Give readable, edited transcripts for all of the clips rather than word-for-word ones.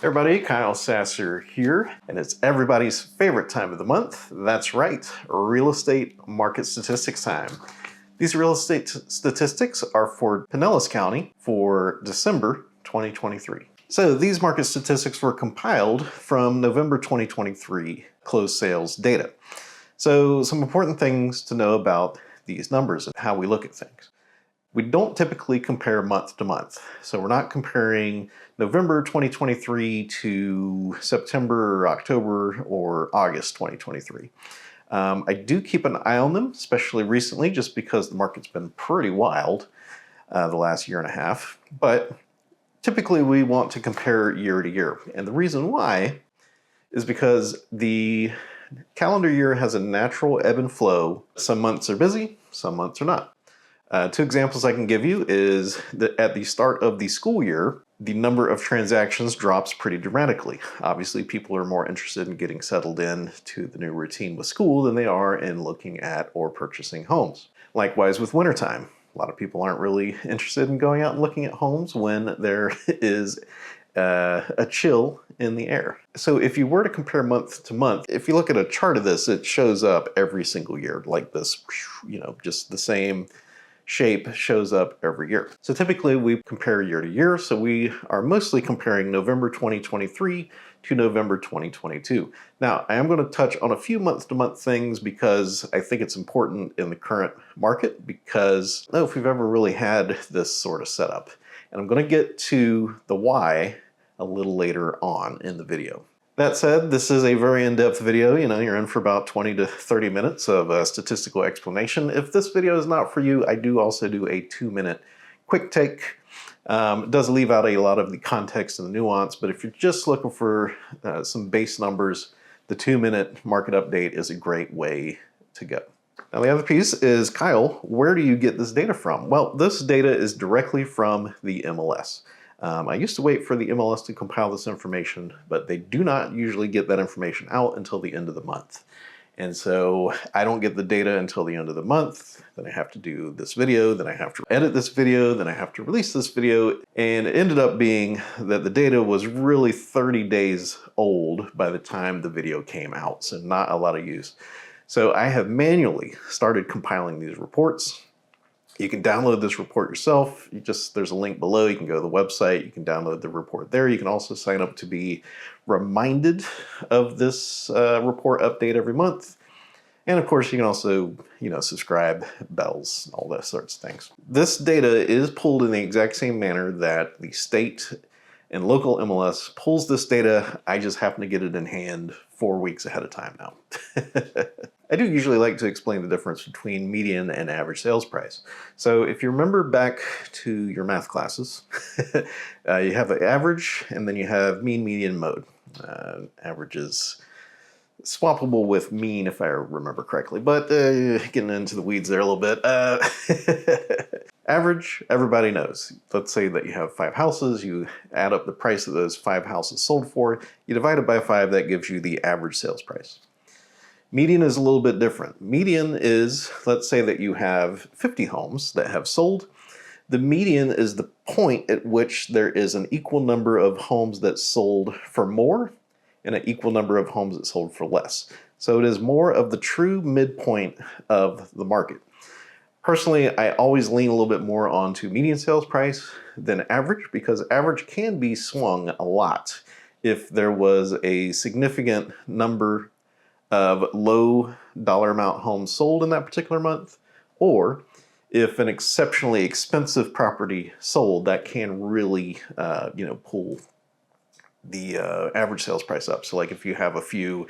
Everybody, Kyle Sasser here, and it's everybody's favorite time of the month. That's right, real estate market statistics time. These real estate statistics are for Pinellas County for December 2023. So these market statistics were compiled from November 2023 closed sales data. So some important things to know about these numbers and how we look at things. We don't typically compare month to month. So we're not comparing November 2023 to September, or October, or August 2023. I do keep an eye on them, especially recently, just because the market's been pretty wild the last year and a half. But typically we want to compare year to year. And the reason why is because the calendar year has a natural ebb and flow. Some months are busy, some months are not. Two examples I can give you is that at the start of the school year, the number of transactions drops pretty dramatically. Obviously, people are more interested in getting settled in to the new routine with school than they are in looking at or purchasing homes. Likewise with wintertime. A lot of people aren't really interested in going out and looking at homes when there is a chill in the air. So if you were to compare month to month, if you look at a chart of this, it shows up every single year like this, just the same shape shows up every year. So typically we compare year to year, so we are mostly comparing November 2023 to November 2022. Now, I am going to touch on a few month-to-month things because I think it's important in the current market, because I don't know if we've ever really had this sort of setup. And I'm going to get to the why a little later on in the video. That said, this is a very in-depth video. You're in for about 20 to 30 minutes of a statistical explanation. If this video is not for you, I do also do a 2-minute quick take. It does leave out a lot of the context and the nuance, but if you're just looking for some base numbers, the 2-minute market update is a great way to go. Now the other piece is, Kyle, where do you get this data from? Well, this data is directly from the MLS. I used to wait for the MLS to compile this information, but they do not usually get that information out until the end of the month. And so I don't get the data until the end of the month. Then I have to do this video, then I have to edit this video, then I have to release this video. And it ended up being that the data was really 30 days old by the time the video came out, so not a lot of use. So I have manually started compiling these reports. You can download this report yourself. There's a link below. You can go to the website. You can download the report there. You can also sign up to be reminded of this report update every month. And of course, you can also, subscribe, bells, all those sorts of things. This data is pulled in the exact same manner that the state and local MLS pulls this data. I just happen to get it in hand 4 weeks ahead of time now. I do usually like to explain the difference between median and average sales price. So if you remember back to your math classes, you have the average and then you have mean, median, mode. Average is swappable with mean if I remember correctly, but getting into the weeds there a little bit. Average, everybody knows. Let's say that you have 5 houses, you add up the price of those 5 houses sold for, you divide it by 5, that gives you the average sales price. Median is a little bit different. Median is, let's say that you have 50 homes that have sold. The median is the point at which there is an equal number of homes that sold for more and an equal number of homes that sold for less. So it is more of the true midpoint of the market. Personally, I always lean a little bit more onto median sales price than average, because average can be swung a lot if there was a significant number of low dollar amount homes sold in that particular month, or if an exceptionally expensive property sold, that can really pull the average sales price up. So like if you have a few,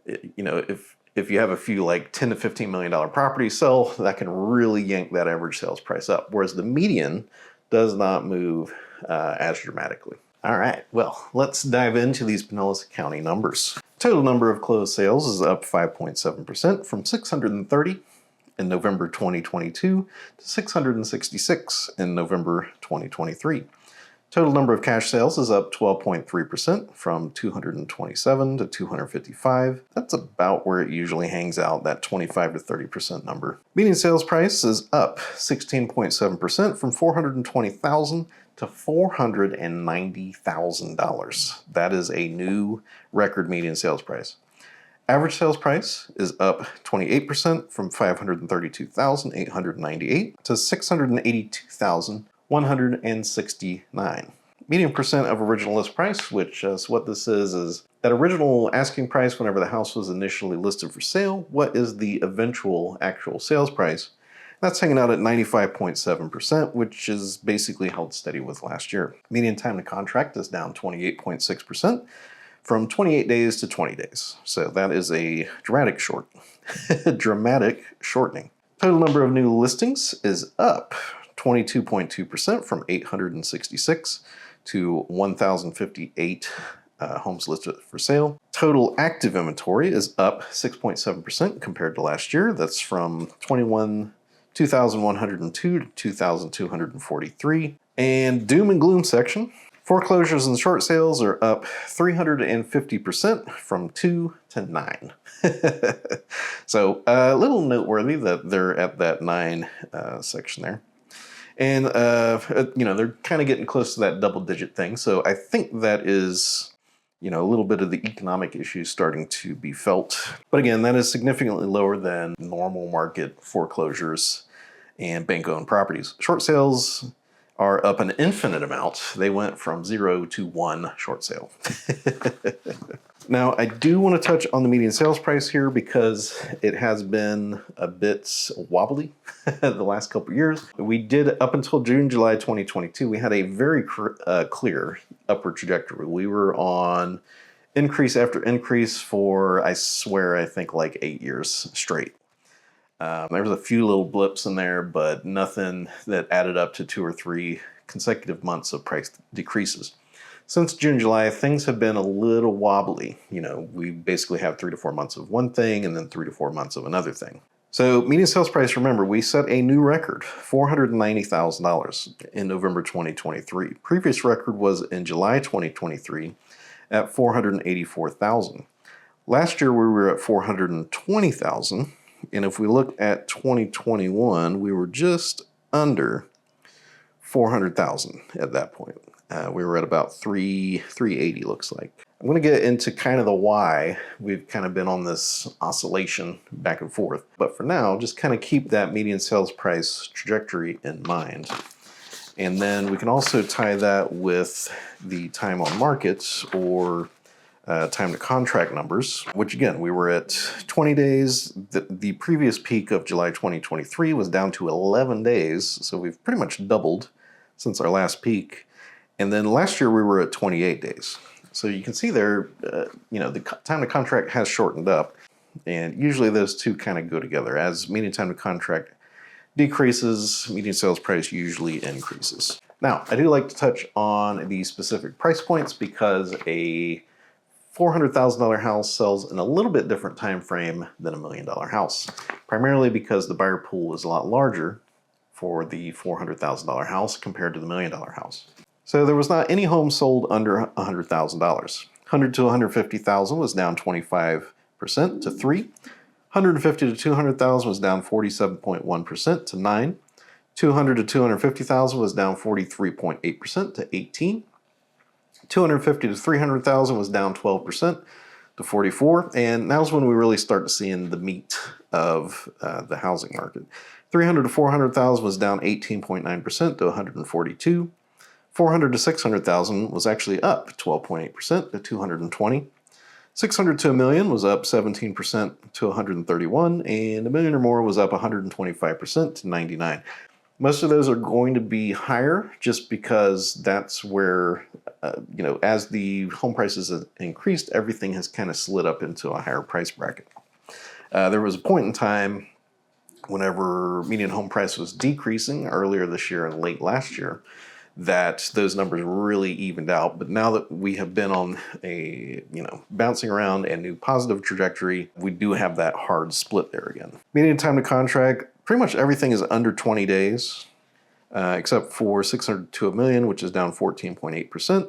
if you have a few like $10 to $15 million properties sell, that can really yank that average sales price up, whereas the median does not move as dramatically. All right, well, let's dive into these Pinellas County numbers. Total number of closed sales is up 5.7% from 630 in November 2022 to 666 in November 2023. Total number of cash sales is up 12.3% from 227 to 255. That's about where it usually hangs out, that 25 to 30% number. Median sales price is up 16.7% from 420,000 to $490,000. That is a new record median sales price. Average sales price is up 28% from $532,898 to $682,169. Median percent of original list price, which is what this is that original asking price whenever the house was initially listed for sale. What is the eventual actual sales price? That's hanging out at 95.7%, which is basically held steady with last year. Median time to contract is down 28.6%. from 28 days to 20 days. So that is a dramatic shortening. Total number of new listings is up 22.2% from 866 to 1,058 homes listed for sale. Total active inventory is up 6.7% compared to last year. That's from 2,102 to 2,243. And doom and gloom section. Foreclosures and short sales are up 350% from 2 to 9. So a little noteworthy that they're at that 9 section there. And, they're kind of getting close to that double-digit thing. So I think that is, a little bit of the economic issues starting to be felt. But again, that is significantly lower than normal market foreclosures and bank-owned properties. Short sales are up an infinite amount. They went from 0 to 1 short sale. Now, I do want to touch on the median sales price here because it has been a bit wobbly the last couple of years. We did, up until June, July 2022, we had a very clear upward trajectory. We were on increase after increase for, I think like 8 years straight. There was a few little blips in there, but nothing that added up to 2 or 3 consecutive months of price decreases. Since June, July, things have been a little wobbly. We basically have 3 to 4 months of one thing and then 3 to 4 months of another thing. So median sales price, remember, we set a new record, $490,000 in November 2023. Previous record was in July 2023 at $484,000. Last year we were at $420,000. And if we look at 2021, we were just under 400,000 at that point. We were at about 380, looks like. I'm going to get into kind of the why we've kind of been on this oscillation back and forth. But for now, just kind of keep that median sales price trajectory in mind. And then we can also tie that with the time on markets or time to contract numbers, which again, we were at 20 days. The previous peak of July 2023 was down to 11 days. So we've pretty much doubled since our last peak. And then last year we were at 28 days. So you can see there, the time to contract has shortened up. And usually those two kind of go together. As median time to contract decreases, median sales price usually increases. Now, I do like to touch on the specific price points because a $400,000 house sells in a little bit different time frame than a $1 million house, primarily because the buyer pool is a lot larger for the $400,000 house compared to the $1 million house. So there was not any home sold under $100,000. $100,000 to $150,000 was down 25% to 3. $150,000 to $200,000 was down 47.1% to 9. $200,000 to $250,000 was down 43.8% to 18. $250,000 to $300,000 was down 12% to 44, and now's when we really start to see in the meat of the housing market. $300,000 to $400,000 was down 18.9% to 142. $400,000 to $600,000 was actually up 12.8% to 220. $600,000 to $1 million was up 17% to 131, and $1 million or more was up 125% to 99. Most of those are going to be higher just because that's where, as the home prices have increased, everything has kind of slid up into a higher price bracket. There was a point in time whenever median home price was decreasing earlier this year and late last year that those numbers really evened out. But now that we have been on a, bouncing around a new positive trajectory, we do have that hard split there again. Median time to contract, pretty much everything is under 20 days, except for $600,000 to $1 million, which is down 14.8%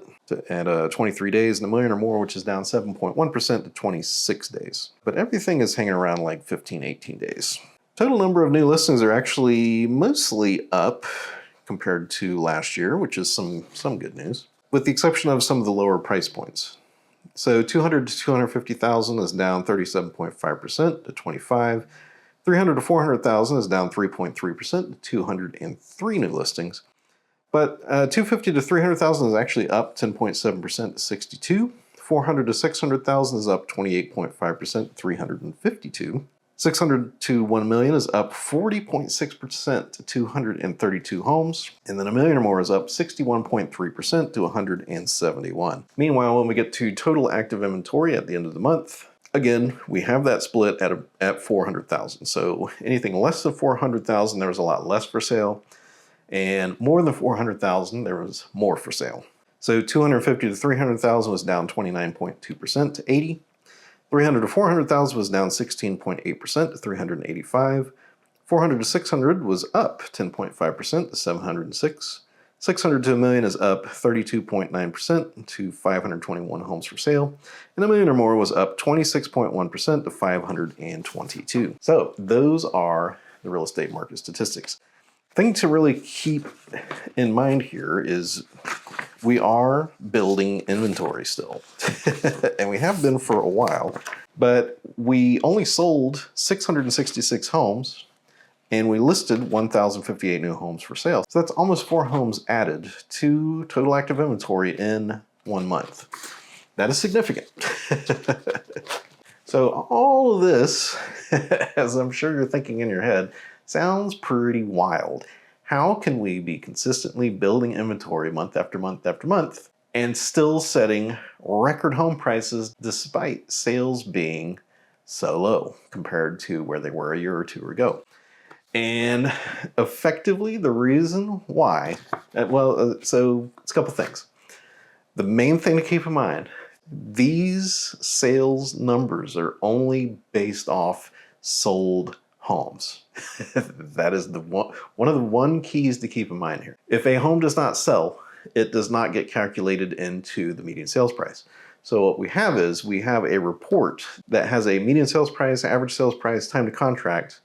at 23 days, and $1 million or more, which is down 7.1% to 26 days. But everything is hanging around like 15, 18 days. Total number of new listings are actually mostly up compared to last year, which is some good news, with the exception of some of the lower price points. So 200 to 250,000 is down 37.5% to 25. 300 to 400,000 is down 3.3% to 203 new listings. But 250 to 300,000 is actually up 10.7% to 62. 400 to 600,000 is up 28.5% to 352. 600 to 1 million is up 40.6% to 232 homes. And then a million or more is up 61.3% to 171. Meanwhile, when we get to total active inventory at the end of the month, again, we have that split at 400,000. So anything less than 400,000, there was a lot less for sale. And more than 400,000, there was more for sale. So 250 to 300,000 was down 29.2% to 80. 300 to 400,000 was down 16.8% to 385. 400 to 600 was up 10.5% to 706. 600 to a million is up 32.9% to 521 homes for sale. And a million or more was up 26.1% to 522. So those are the real estate market statistics. Thing to really keep in mind here is we are building inventory still, and we have been for a while, but we only sold 666 homes and we listed 1,058 new homes for sale. So that's almost 4 homes added to total active inventory in 1 month. That is significant. So all of this, as I'm sure you're thinking in your head, sounds pretty wild. How can we be consistently building inventory month after month after month and still setting record home prices despite sales being so low compared to where they were a year or two ago? And effectively, the reason why, so it's a couple things. The main thing to keep in mind, these sales numbers are only based off sold homes. That is one of the keys to keep in mind here. If a home does not sell, it does not get calculated into the median sales price. So what we have is we have a report that has a median sales price, average sales price, time to contract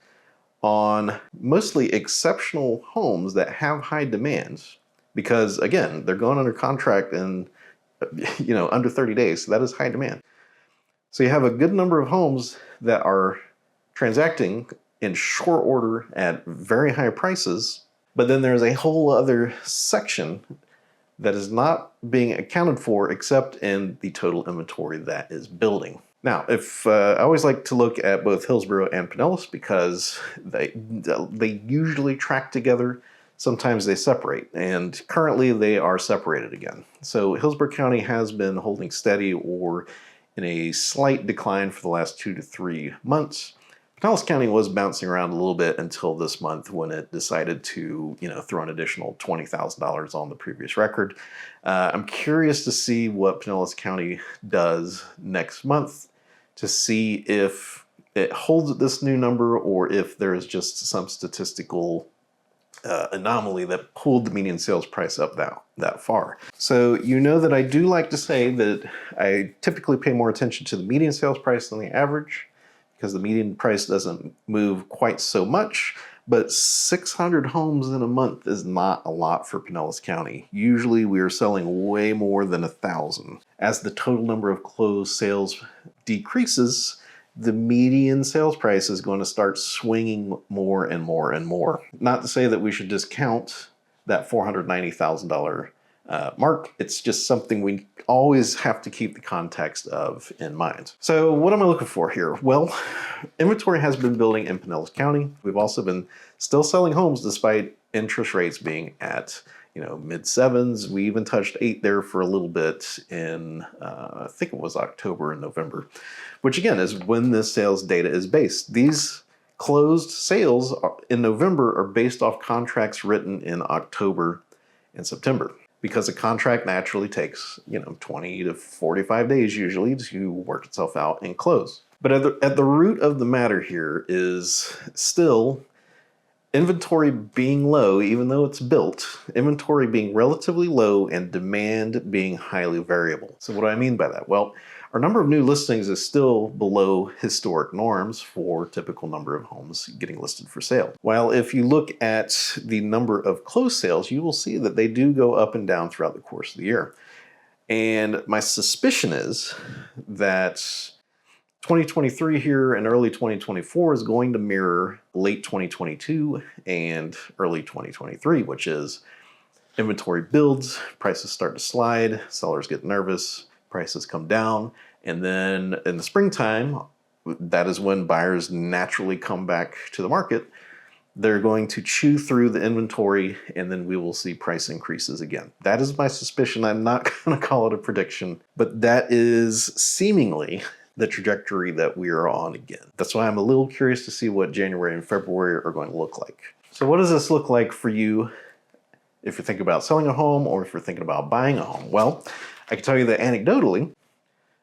on mostly exceptional homes that have high demands, because again, they're going under contract in under 30 days. So that is high demand. So you have a good number of homes that are transacting in short order at very high prices, but then there's a whole other section that is not being accounted for except in the total inventory that is building. Now, if I always like to look at both Hillsborough and Pinellas because they usually track together. Sometimes they separate, and currently they are separated again. So Hillsborough County has been holding steady or in a slight decline for the last 2 to 3 months. Pinellas County was bouncing around a little bit until this month when it decided to, throw an additional $20,000 on the previous record. I'm curious to see what Pinellas County does next month to see if it holds at this new number or if there is just some statistical anomaly that pulled the median sales price up that far. So that I do like to say that I typically pay more attention to the median sales price than the average, because the median price doesn't move quite so much, but 600 homes in a month is not a lot for Pinellas County. Usually we are selling way more than 1,000. As the total number of closed sales decreases, the median sales price is going to start swinging more and more and more. Not to say that we should discount that $490,000 mark. It's just something we always have to keep the context of in mind. So what am I looking for here? Well, inventory has been building in Pinellas County. We've also been still selling homes despite interest rates being at mid-7s. We even touched 8 there for a little bit in, I think it was October and November, which again is when this sales data is based. These closed sales in November are based off contracts written in October and September, because a contract naturally takes 20 to 45 days usually to work itself out and close. But at the root of the matter here is still inventory being low, even though it's built, inventory being relatively low and demand being highly variable. So what do I mean by that? Well, our number of new listings is still below historic norms for typical number of homes getting listed for sale. While if you look at the number of closed sales, you will see that they do go up and down throughout the course of the year. And my suspicion is that 2023 here and early 2024 is going to mirror late 2022 and early 2023, which is inventory builds, prices start to slide, sellers get nervous, prices come down, and then in the springtime, that is when buyers naturally come back to the market. They're going to chew through the inventory, and then we will see price increases again. That is my suspicion. I'm not going to call it a prediction, but that is seemingly the trajectory that we are on again. That's why I'm a little curious to see what January and February are going to look like. So what does this look like for you if you're thinking about selling a home or if you're thinking about buying a home? Well, I can tell you that anecdotally,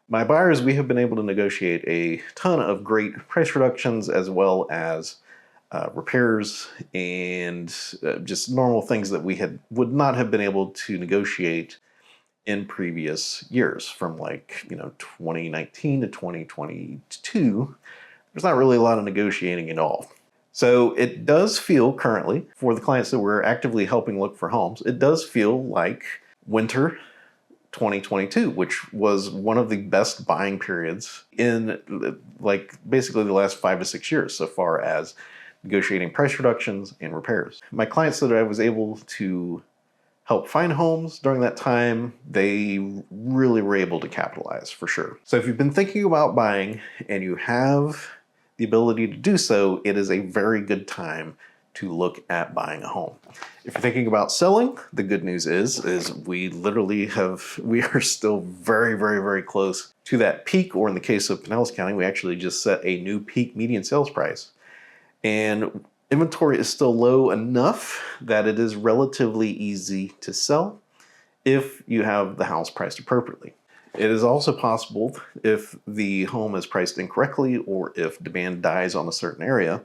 my buyers, we have been able to negotiate a ton of great price reductions as well as repairs and just normal things that we would not have been able to negotiate in previous years, from 2019 to 2022. There's not really a lot of negotiating at all. So it does feel currently, for the clients that we're actively helping look for homes, it does feel like winter 2022, which was one of the best buying periods in basically the last 5 to 6 years so far as negotiating price reductions and repairs. My clients that I was able to help find homes during that time, they really were able to capitalize for sure. So if you've been thinking about buying and you have the ability to do so, it is a very good time to look at buying a home. If you're thinking about selling, the good news is we are still very, very, very close to that peak, or in the case of Pinellas County, we actually just set a new peak median sales price. And inventory is still low enough that it is relatively easy to sell if you have the house priced appropriately. It is also possible, if the home is priced incorrectly or if demand dies on a certain area,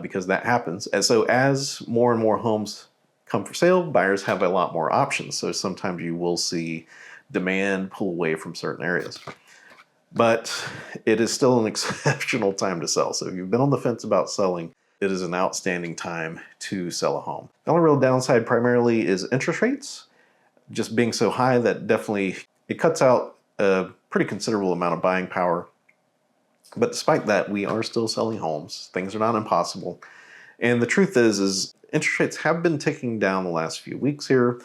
because that happens. And so as more and more homes come for sale, buyers have a lot more options. So sometimes you will see demand pull away from certain areas. But it is still an exceptional time to sell. So if you've been on the fence about selling, it is an outstanding time to sell a home. The only real downside primarily is interest rates just being so high that definitely it cuts out a pretty considerable amount of buying power. But despite that, we are still selling homes. Things are not impossible. And the truth is interest rates have been ticking down the last few weeks here.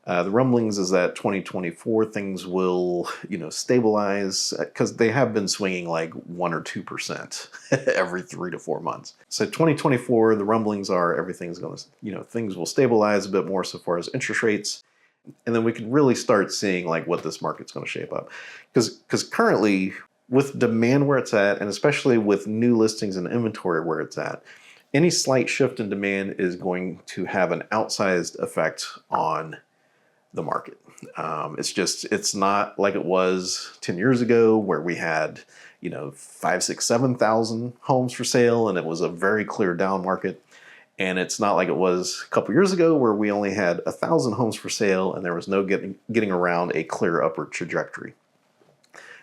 The rumblings is that 2024 things will, stabilize, because they have been swinging like 1 or 2% every 3 to 4 months. So 2024, the rumblings are everything's going to, things will stabilize a bit more so far as interest rates. And then we can really start seeing what this market's going to shape up. Because currently, with demand where it's at, and especially with new listings and inventory where it's at, any slight shift in demand is going to have an outsized effect on the market. It's not like it was 10 years ago where we had, 5, 6, 7,000 homes for sale and it was a very clear down market. And it's not like it was a couple years ago where we only had 1,000 homes for sale and there was no getting around a clear upward trajectory.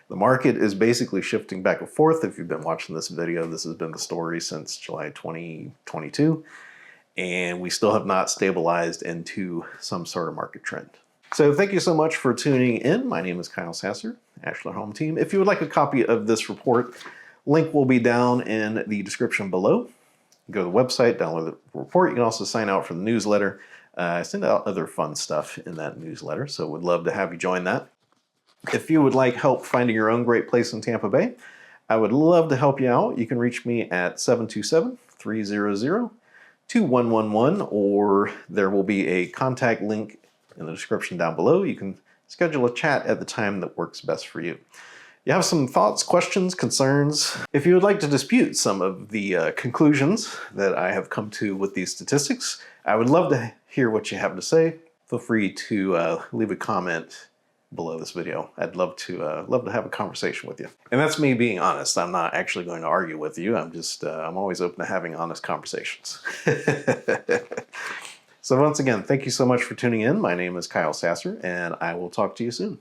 The market is basically shifting back and forth. If you've been watching this video, this has been the story since July 2022. And we still have not stabilized into some sort of market trend. So thank you so much for tuning in. My name is Kyle Sasser, Ashler Home Team. If you would like a copy of this report, link will be down in the description below. Go to the website, download the report. You can also sign out for the newsletter. I send out other fun stuff in that newsletter, so would love to have you join that. If you would like help finding your own great place in Tampa Bay, I would love to help you out. You can reach me at 727-300-2111, or there will be a contact link in the description down below. You can schedule a chat at the time that works best for you. You have some thoughts, questions, concerns? If you would like to dispute some of the conclusions that I have come to with these statistics, I would love to hear what you have to say. Feel free to leave a comment below this video. I'd love to have a conversation with you. And that's me being honest. I'm not actually going to argue with you. I'm always open to having honest conversations. So once again, thank you so much for tuning in. My name is Kyle Sasser, and I will talk to you soon.